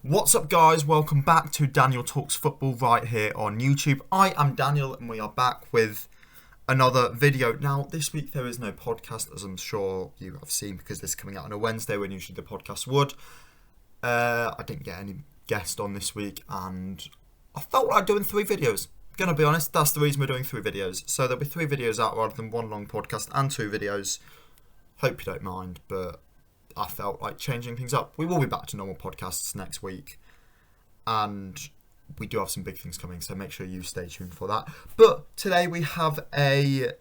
What's up, guys? Welcome back to Daniel Talks Football right here on YouTube. I am Daniel and we are back with another video. Now, this week there is no podcast, as I'm sure you have seen, because this is coming out on a Wednesday when usually the podcast would. I didn't get any guest on this week and I felt like doing 3 videos. Gonna be honest, that's the reason we're doing 3 videos. So there'll be 3 videos out rather than one long podcast and 2 videos. Hope you don't mind, but I felt like changing things up. We will be back to normal podcasts next week. And we do have some big things coming, so make sure you stay tuned for that. But today we have a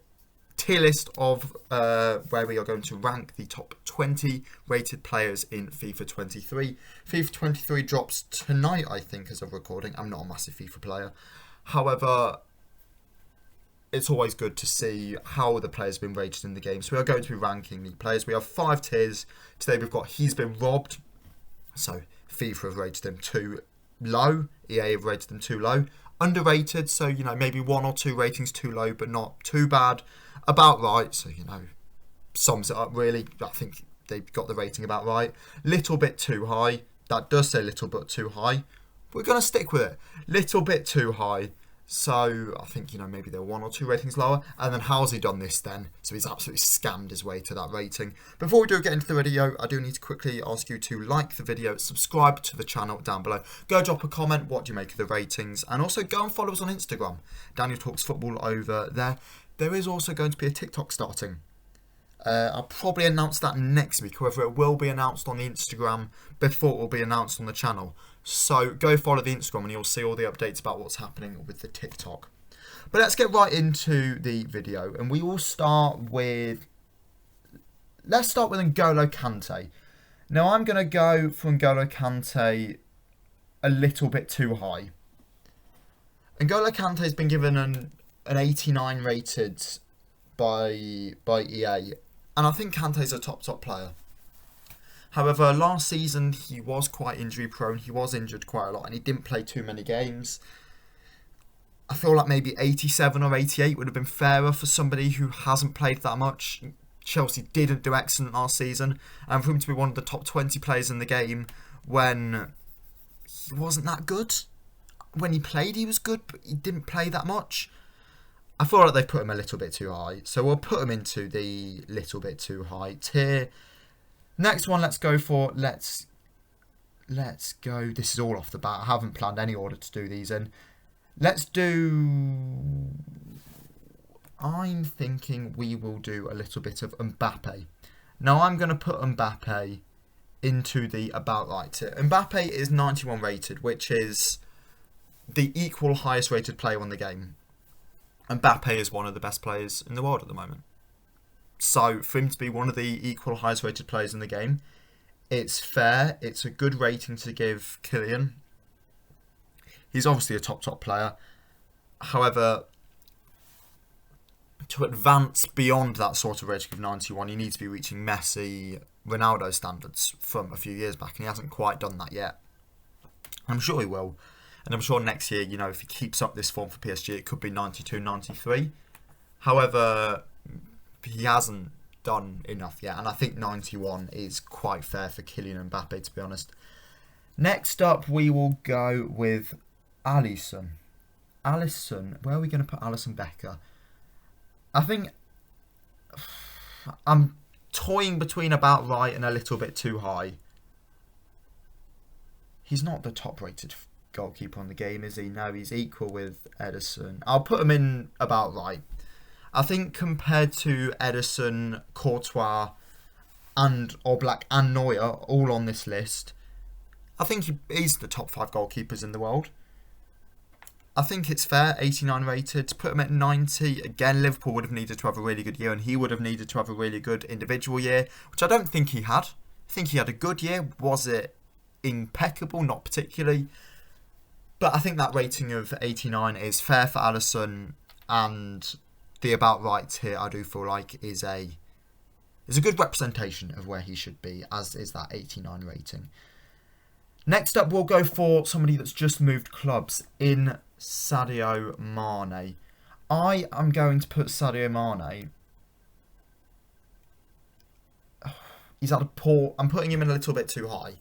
tier list of where we are going to rank the top 20 rated players in FIFA 23. FIFA 23 drops tonight, I think, as of recording. I'm not a massive FIFA player. However, it's always good to see how the players have been rated in the game. So we are going to be ranking the players. We have 5 tiers. Today we've got He's Been Robbed. So FIFA have rated him too low. EA have rated them too low. Underrated, so, you know, maybe 1 or 2 ratings too low, but not too bad. About right, so, you know, sums it up really. I think they've got the rating about right. Little bit too high. That does say little bit too high. We're going to stick with it. Little bit too high. So I think, you know, maybe they're 1 or 2 ratings lower. And then how's he done this then? So he's absolutely scammed his way to that rating. Before we do get into the video, I do need to quickly ask you to like the video, subscribe to the channel down below. Go drop a comment, what do you make of the ratings? And also go and follow us on Instagram. Daniel Talks Football over there. There is also going to be a TikTok starting. I'll probably announce that next week. However, it will be announced on the Instagram before it will be announced on the channel. So go follow the Instagram and you'll see all the updates about what's happening with the TikTok. But let's get right into the video. And we will start with... Let's start with Angola Kante. Now, I'm going to go for Angola Kante a little bit too high. Angola Kante has been given an 89 rated by EA. And I think Kante's a top player. However, last season he was quite injury prone. He was injured quite a lot and he didn't play too many games. I feel like maybe 87 or 88 would have been fairer for somebody who hasn't played that much. Chelsea didn't do excellent last season. And for him to be one of the top 20 players in the game when he wasn't that good. When he played, he was good, but he didn't play that much. I feel like they've put him a little bit too high. So we'll put him into the little bit too high tier. Next one, let's go for, let's go, this is all off the bat. I haven't planned any order to do these in. Let's do, I'm thinking we will do a little bit of Mbappe. Now I'm going to put Mbappe into the about right tier. Mbappe is 91 rated, which is the equal highest rated player on the game. Mbappe is one of the best players in the world at the moment. So for him to be one of the equal highest rated players in the game, it's fair. It's a good rating to give Kylian. He's obviously a top player. However, to advance beyond that sort of rating of 91, you need to be reaching Messi, Ronaldo standards from a few years back, and he hasn't quite done that yet. I'm sure he will. And I'm sure next year, you know, if he keeps up this form for PSG, it could be 92, 93. However, he hasn't done enough yet. And I think 91 is quite fair for Kylian Mbappe, to be honest. Next up, we will go with Alisson. Alisson, where are we going to put Alisson Becker? I think I'm toying between about right and a little bit too high. He's not the top rated goalkeeper on the game, is he? No, he's equal with Ederson. I'll put him in about right. I think compared to Ederson, Courtois and Oblak and Neuer all on this list, I think he's the top 5 goalkeepers in the world. I think it's fair, 89 rated. To put him at 90, again, Liverpool would have needed to have a really good year and he would have needed to have a really good individual year, which I don't think he had. I think he had a good year. Was it impeccable? Not particularly. But I think that rating of 89 is fair for Alisson, and the about right here I do feel like is a good representation of where he should be, as is that 89 rating. Next up, we'll go for somebody that's just moved clubs in Sadio Mane. I am going to put Sadio Mane. He's had a poor... I'm putting him in a little bit too high.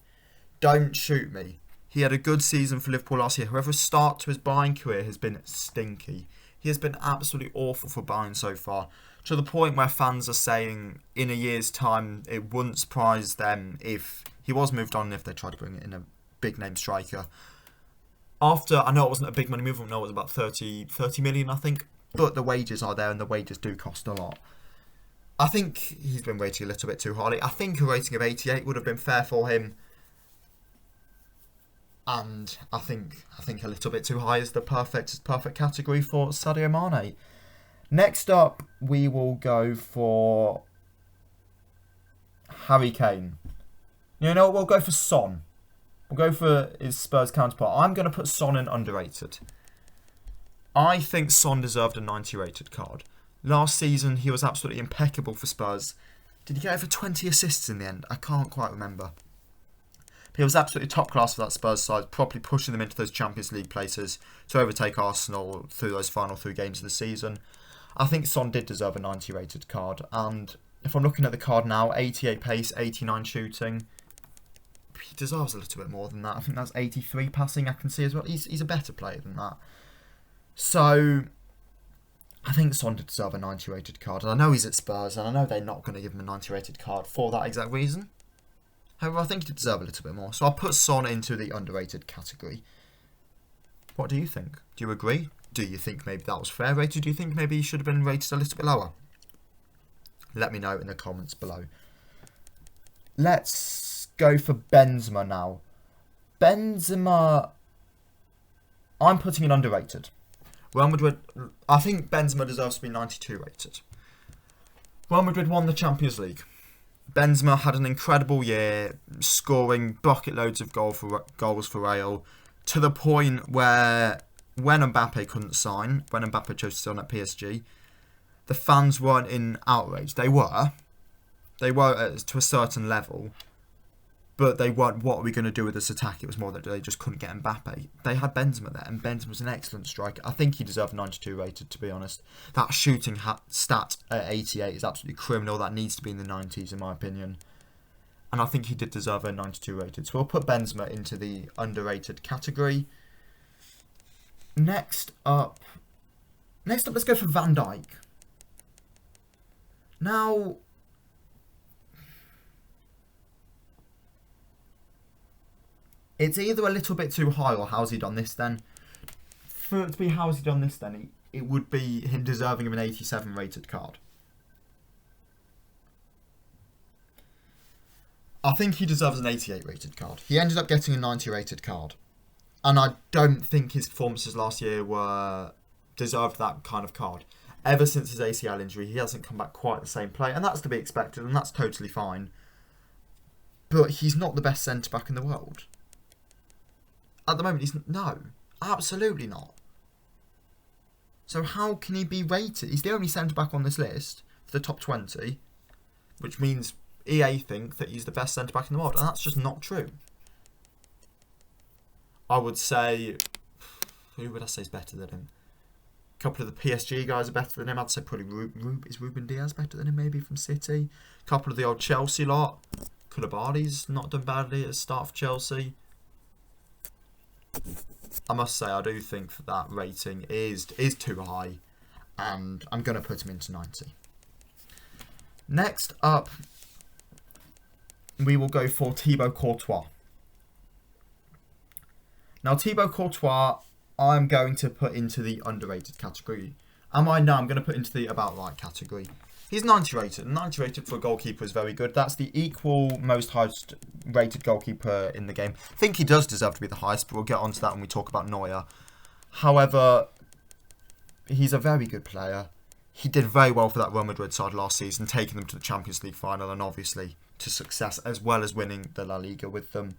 Don't shoot me. He had a good season for Liverpool last year. However, his start to his Bayern career has been stinky. He has been absolutely awful for Bayern so far, to the point where fans are saying in a year's time it wouldn't surprise them if he was moved on and if they tried to bring in a big name striker. After, I know it wasn't a big money move, I know it was about 30 million, I think, but the wages are there and the wages do cost a lot. I think he's been rated a little bit too highly. I think a rating of 88 would have been fair for him. And I think a little bit too high is the perfect category for Sadio Mane. Next up, we will go for Harry Kane. You know what? We'll go for Son. We'll go for his Spurs counterpart. I'm going to put Son in underrated. I think Son deserved a 90 rated card. Last season, he was absolutely impeccable for Spurs. Did he get over 20 assists in the end? I can't quite remember. He was absolutely top class for that Spurs side, properly pushing them into those Champions League places to overtake Arsenal through those final 3 games of the season. I think Son did deserve a 90 rated card, and if I'm looking at the card now, 88 pace, 89 shooting, he deserves a little bit more than that. I think that's 83 passing I can see as well. He's a better player than that. So I think Son did deserve a 90 rated card, and I know he's at Spurs, and I know they're not going to give him a 90 rated card for that exact reason. However, I think he did deserve a little bit more. So I'll put Son into the underrated category. What do you think? Do you agree? Do you think maybe that was fair rated? Do you think maybe he should have been rated a little bit lower? Let me know in the comments below. Let's go for Benzema now. Benzema, I'm putting it underrated. Real Madrid, I think Benzema deserves to be 92 rated. Real Madrid won the Champions League. Benzema had an incredible year, scoring bucket loads of goals for Real, to the point where when Mbappe couldn't sign, when Mbappe chose to sign at PSG, the fans weren't in outrage. They were to a certain level, but they weren't, what are we going to do with this attack? It was more that they just couldn't get Mbappe. They had Benzema there, and Benzema was an excellent striker. I think he deserved 92 rated, to be honest. That shooting stat at 88 is absolutely criminal. That needs to be in the 90s, in my opinion. And I think he did deserve a 92 rated. So we'll put Benzema into the underrated category. Next up, let's go for Van Dijk. Now, it's either a little bit too high or how's he done this then? For it to be how's he done this then, it would be him deserving of an 87 rated card. I think he deserves an 88 rated card. He ended up getting a 90 rated card. And I don't think his performances last year deserved that kind of card. Ever since his ACL injury, he hasn't come back quite the same player. And that's to be expected, and that's totally fine. But he's not the best centre-back in the world. At the moment, no, absolutely not. So how can he be rated? He's the only centre-back on this list for the top 20, which means EA think that he's the best centre-back in the world, and that's just not true. I would say, who would I say is better than him? A couple of the PSG guys are better than him. I'd say probably is Ruben Diaz better than him, maybe from City. A couple of the old Chelsea lot. Koulibaly's not done badly at the start for Chelsea. I must say, I do think that rating is too high, and I'm going to put him into 90. Next up, we will go for Tebow Courtois. Now, Tebow Courtois, I'm going to put into the underrated category. No, I'm going to put into the about right category. He's 90 rated. 90 rated for a goalkeeper is very good. That's the equal most highest rated goalkeeper in the game. I think he does deserve to be the highest, but we'll get onto that when we talk about Neuer. However, he's a very good player. He did very well for that Real Madrid side last season, taking them to the Champions League final and obviously to success, as well as winning the La Liga with them.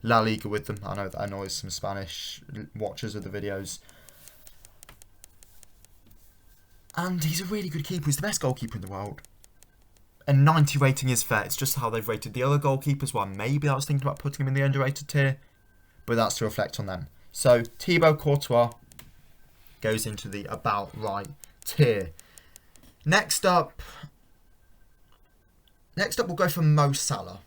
La Liga with them. I know that annoys some Spanish watchers of the videos. And he's a really good keeper. He's the best goalkeeper in the world. And 90 rating is fair. It's just how they've rated the other goalkeepers. Well, maybe I was thinking about putting him in the underrated tier, but that's to reflect on them. So Tebow Courtois goes into the about right tier. Next up, we'll go for Mo Salah.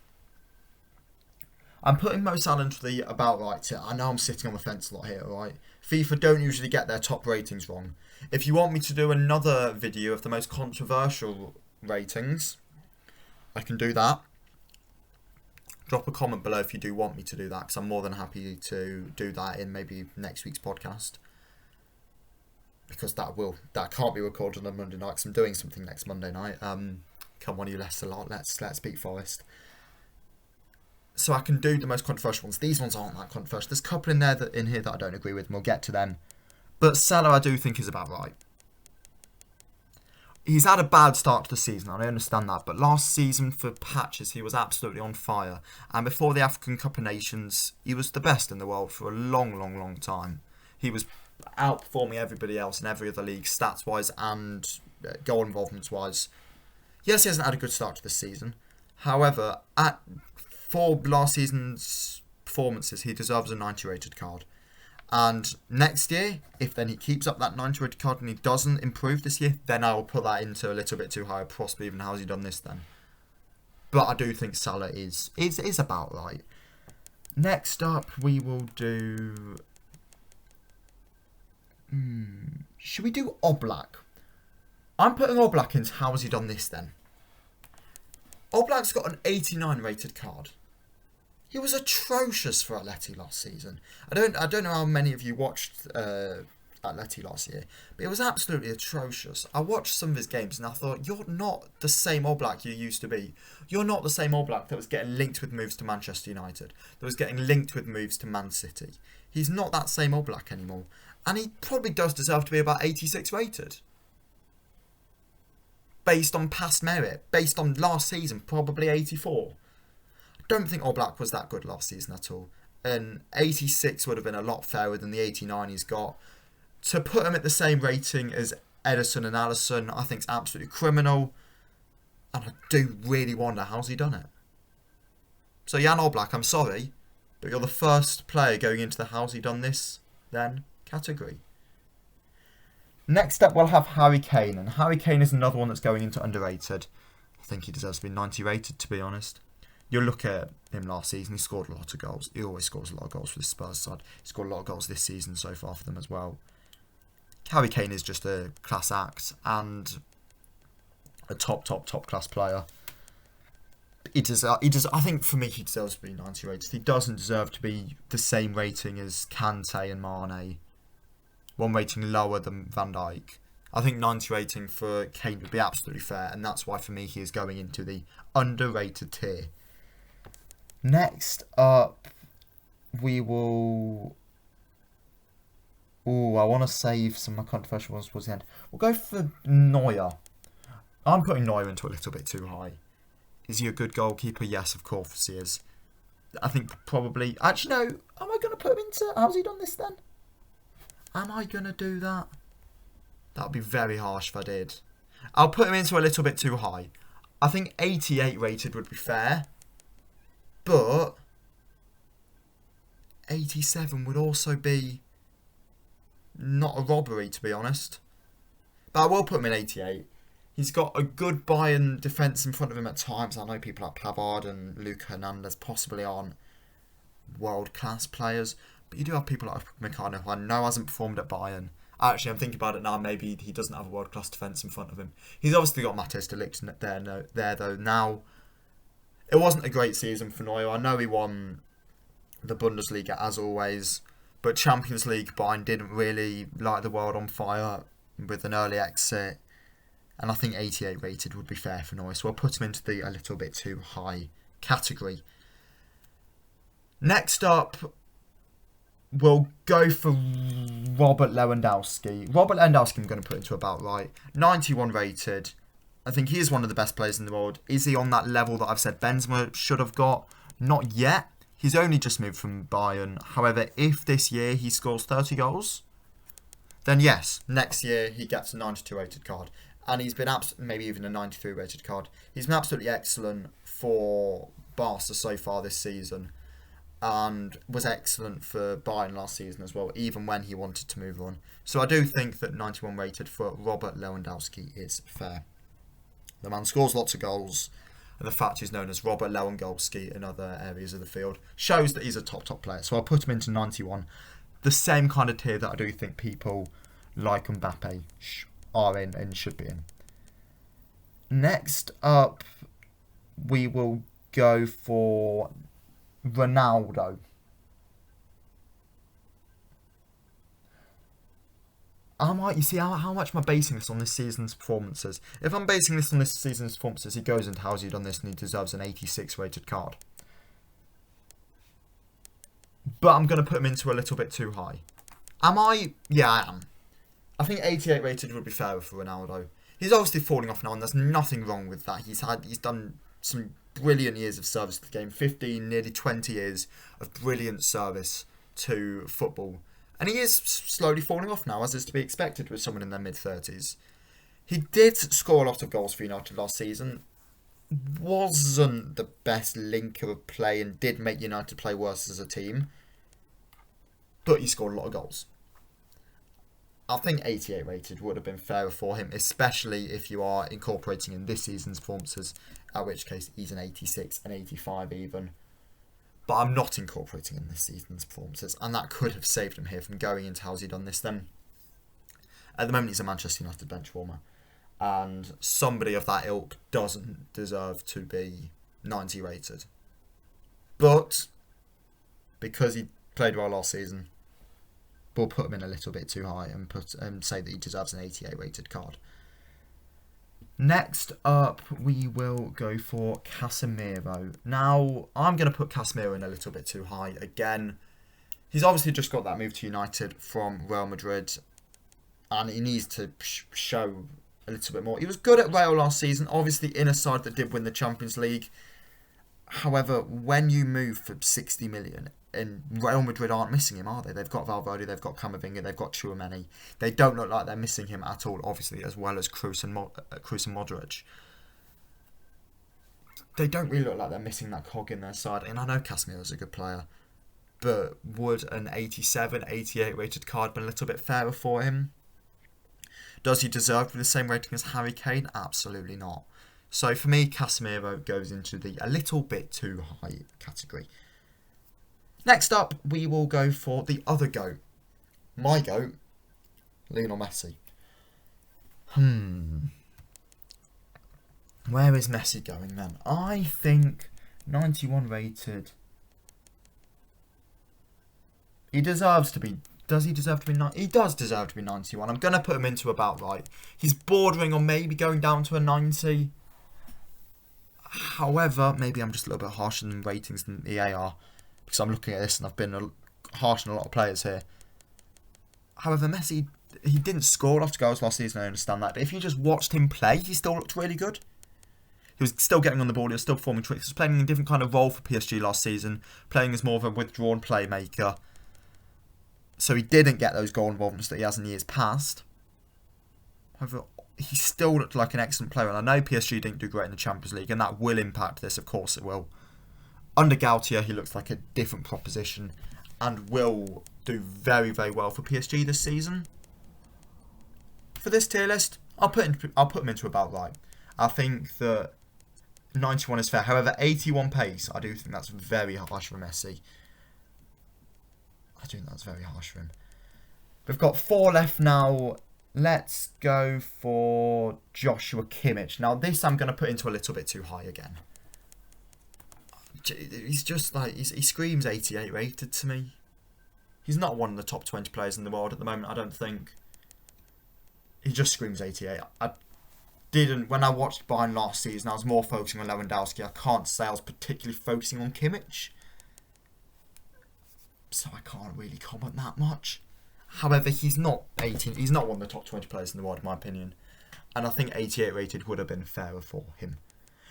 I'm putting Mo Salah into the about right tier. I know I'm sitting on the fence a lot here, alright? FIFA don't usually get their top ratings wrong. If you want me to do another video of the most controversial ratings, I can do that. Drop a comment below if you do want me to do that, because I'm more than happy to do that in maybe next week's podcast. Because that can't be recorded on Monday night, because I'm doing something next Monday night. Come on, you Leicester lot, let's beat Forest. So I can do the most controversial ones. These ones aren't that controversial. There's a couple in here that I don't agree with, and we'll get to them. But Salah, I do think is about right. He's had a bad start to the season, and I understand that. But last season, for patches, he was absolutely on fire. And before the African Cup of Nations, he was the best in the world for a long, long, long time. He was outperforming everybody else in every other league, stats-wise and goal involvements-wise. Yes, he hasn't had a good start to this season. However, for last season's performances, he deserves a 90 rated card. And next year, if then he keeps up that 90 rated card and he doesn't improve this year, then I will put that into a little bit too high, possibly even how's he done this then. But I do think Salah is about right. Next up, we will do... should we do Oblak? I'm putting Oblak into how has he done this then. Oblak's got an 89 rated card. He was atrocious for Atleti last season. I don't know how many of you watched Atleti last year, but it was absolutely atrocious. I watched some of his games and I thought, you're not the same Oblak you used to be. You're not the same Oblak that was getting linked with moves to Manchester United, that was getting linked with moves to Man City. He's not that same Oblak anymore. And he probably does deserve to be about 86 rated. Based on past merit. Based on last season, probably 84. I don't think Oblak was that good last season at all. And 86 would have been a lot fairer than the 89 he's got. To put him at the same rating as Ederson and Alisson, I think is absolutely criminal. And I do really wonder how's he done it. So Jan Oblak, I'm sorry, but you're the first player going into the how's he done this then category. Next up, we'll have Harry Kane, and Harry Kane is another one that's going into underrated. I think he deserves to be 90 rated, to be honest. You look at him last season, he scored a lot of goals. He always scores a lot of goals for the Spurs side. He scored a lot of goals this season so far for them as well. Harry Kane is just a class act and a top class player. I think for me, he deserves to be 90 rated. He doesn't deserve to be the same rating as Kante and Mane. One rating lower than Van Dijk. I think 90 rating for Kane would be absolutely fair, and that's why for me he is going into the underrated tier. Next up, we will... I want to save some of my controversial ones towards the end. We'll go for Neuer. I'm putting Neuer into a little bit too high. Is he a good goalkeeper? Yes, of course he is. I think probably... Actually, no. Am I going to put him into... How's he done this then? Am I going to do that? That would be very harsh if I did. I'll put him into a little bit too high. I think 88 rated would be fair. But 87 would also be not a robbery, to be honest. But I will put him in 88. He's got a good Bayern defence in front of him at times. I know people like Pavard and Lucas Hernandez possibly aren't world-class players. But you do have people like Mikano, who I know hasn't performed at Bayern. Actually, I'm thinking about it now. Maybe he doesn't have a world-class defence in front of him. He's obviously got Matthias de Ligt there, though. Now, it wasn't a great season for Neuer. I know he won the Bundesliga, as always. But Champions League, Bayern didn't really light the world on fire with an early exit. And I think 88 rated would be fair for Neuer. So I'll put him into the a little bit too high category. Next up, we'll go for Robert Lewandowski. Robert Lewandowski I'm going to put into about right. 91 rated. I think he is one of the best players in the world. Is he on that level that I've said Benzema should have got? Not yet. He's only just moved from Bayern. However, if this year he scores 30 goals, then yes, next year he gets a 92 rated card. And he's been maybe even a 93 rated card. He's been absolutely excellent for Barca so far this season. And was excellent for Bayern last season as well, even when he wanted to move on. So I do think that 91 rated for Robert Lewandowski is fair. The man scores lots of goals. and the fact he's known as Robert Lewandowski in other areas of the field shows that he's a top player. So I'll put him into 91. The same kind of tier that I do think people like Mbappe are in and should be in. Next up, we will go for Ronaldo. How much am I basing this on this season's performances? If I'm basing this on this season's performances, he goes into how's he done this and he deserves an 86 rated card. But I'm going to put him into a little bit too high. Am I? Yeah, I am. I think 88 rated would be fairer for Ronaldo. He's obviously falling off now, and there's nothing wrong with that. He's done some brilliant years of service to the game. 15, nearly 20 years of brilliant service to football. And he is slowly falling off now, as is to be expected with someone in their mid-30s. He did score a lot of goals for United last season. Wasn't the best linker of play and did make United play worse as a team. But he scored a lot of goals. I think 88 rated would have been fairer for him, especially if you are incorporating in this season's performances, at which case he's an 86, an 85 even. But I'm not incorporating in this season's performances, and that could have saved him here from going into how's he done this then. At the moment he's a Manchester United bench warmer, and somebody of that ilk doesn't deserve to be 90 rated. But because he played well last season, we'll put him in a little bit too high and say that he deserves an 88 rated card. Next up, we will go for Casemiro. Now, I'm going to put Casemiro in a little bit too high. Again, he's obviously just got that move to United from Real Madrid, and he needs to show a little bit more. He was good at Real last season, obviously in a side that did win the Champions League. However, when you move for 60 million, and Real Madrid aren't missing him, are they? They've got Valverde, they've got Camavinga, they've got Tchouaméni. They don't look like they're missing him at all, obviously, as well as Kroos and Modric. They don't really look like they're missing that cog in their side. And I know Casemiro's a good player, but would an 87, 88 rated card be a little bit fairer for him? Does he deserve the same rating as Harry Kane? Absolutely not. So for me, Casemiro goes into the a little bit too high category. Next up, we will go for the other GOAT. My GOAT, Lionel Messi. Where is Messi going then? I think 91 rated. He deserves to be... Does he deserve to be... He does deserve to be 91. I'm going to put him into about right. He's bordering on maybe going down to a 90. However, maybe I'm just a little bit harsher than ratings than EA are, because I'm looking at this and I've been harsh on a lot of players here. However, Messi, he didn't score a lot of goals last season, I understand that. But if you just watched him play, he still looked really good. He was still getting on the ball, he was still performing tricks. He was playing a different kind of role for PSG last season, playing as more of a withdrawn playmaker. So he didn't get those goal involvements that he has in years past. However, he still looked like an excellent player. And I know PSG didn't do great in the Champions League, and that will impact this, of course it will. Under Gautier, he looks like a different proposition and will do very, very well for PSG this season. For this tier list, I'll put him into about right. I think that 91 is fair. However, 81 pace, I do think that's very harsh for Messi. I do think that's very harsh for him. We've got 4 left now. Let's go for Joshua Kimmich. Now, this I'm going to put into a little bit too high again. He's just like, he screams 88 rated to me. He's not one of the top 20 players in the world at the moment, I don't think. He just screams 88. When I watched Bayern last season, I was more focusing on Lewandowski. I can't say I was particularly focusing on Kimmich. So I can't really comment that much. However, he's not 18. He's not one of the top 20 players in the world, in my opinion. And I think 88 rated would have been fairer for him.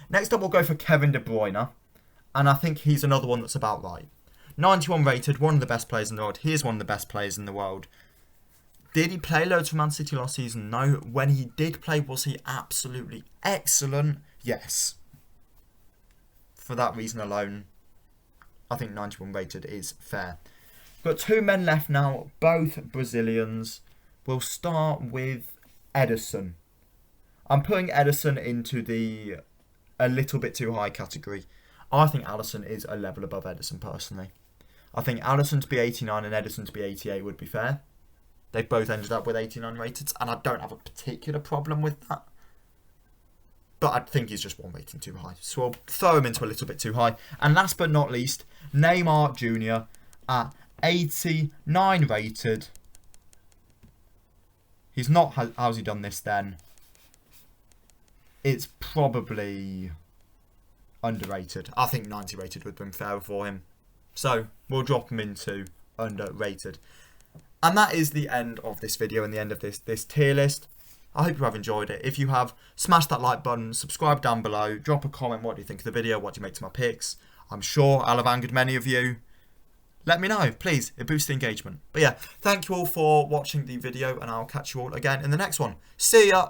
Next up, we'll go for Kevin De Bruyne. And I think he's another one that's about right. 91 rated, one of the best players in the world. He is one of the best players in the world. Did he play loads for Man City last season? No. When he did play, was he absolutely excellent? Yes. For that reason alone, I think 91 rated is fair. We've got 2 men left now, both Brazilians. We'll start with Ederson. I'm putting Ederson into the a little bit too high category. I think Alisson is a level above Ederson personally. I think Alisson to be 89 and Ederson to be 88 would be fair. They both ended up with 89 rated, and I don't have a particular problem with that. But I think he's just one rating too high. So I'll throw him into a little bit too high. And last but not least, Neymar Jr. at 89 rated. He's not... How's he done this then? It's probably underrated. I think 90 rated would have been fair for him. So we'll drop him into underrated. And that is the end of this video and the end of this tier list. I hope you have enjoyed it. If you have, smash that like button, subscribe down below, drop a comment. What do you think of the video? What do you make to my picks? I'm sure I'll have angered many of you. Let me know, please. It boosts the engagement. But yeah, thank you all for watching the video, and I'll catch you all again in the next one. See ya!